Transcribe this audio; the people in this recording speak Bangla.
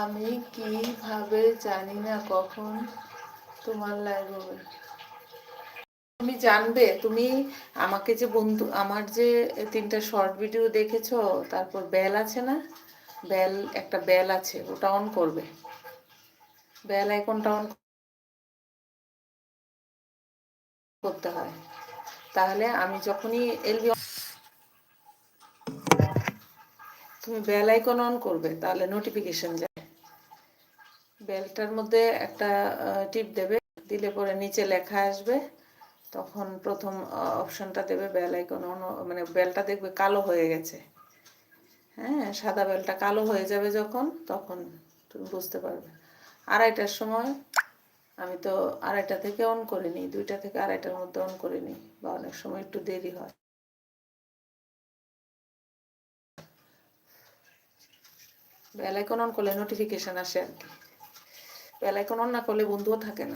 আমি কিভাবে জানি না কখন তোমার লাইভ হবে? তুমি জানবে, তুমি আমাকে যে বন্ধু, আমার যে 3টা শর্ট ভিডিও দেখেছো, তারপর বেল আছে না, বেল, একটা বেল আছে, ওটা অন করবে। বেল আইকনটা অন করতে হয়, তাহলে আমি যখনই এলবি, তুমি বেল আইকন অন করবে, তাহলে নোটিফিকেশন যায়। বেলটার মধ্যে একটা টিপ দেবে, দিলে পরে নিচে লেখা আসবে, তখন প্রথম অপশনটা দেবে বেল আইকন অন, মানে বেলটা দেখবে কালো হয়ে গেছে। হ্যাঁ, সাদা বেলটা কালো হয়ে যাবে যখন, তখন তুমি বুঝতে পারবে। 2:30টার সময়, আমি তো 2:30টা থেকে অন করিনি, 2টা থেকে 2:30টার মধ্যে অন করিনি, বা অনেক সময় একটু দেরি হয়। বেল আইকন অন করলে নোটিফিকেশন আসে আর কি। বেল আইকন অন না করলে বন্ধুও থাকে না।